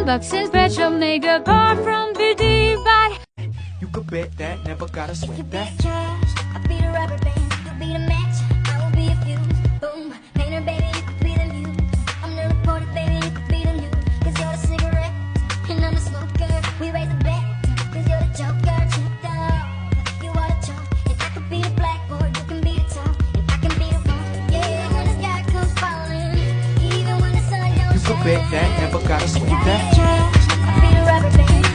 $10 in petrol, make a car from beauty by. You could bet that, never gotta You sweat be that. the trash, I'll be the rubber band. You'll be the match, I will be a fuse. Boom, painter, baby, you could be the muse. I'm the reporter, baby, you could be the news. Cause you're the cigarette, and I'm the smoker. We raise a bet, cause you're the joker. Checked out, you are the chalk. And I could be the blackboard, you can be the top. And I can be the rock, yeah, when the sky comes falling. Even when the sun don't You could bet that, never gotta You sweat be the that. trash, I'll be the rubber band.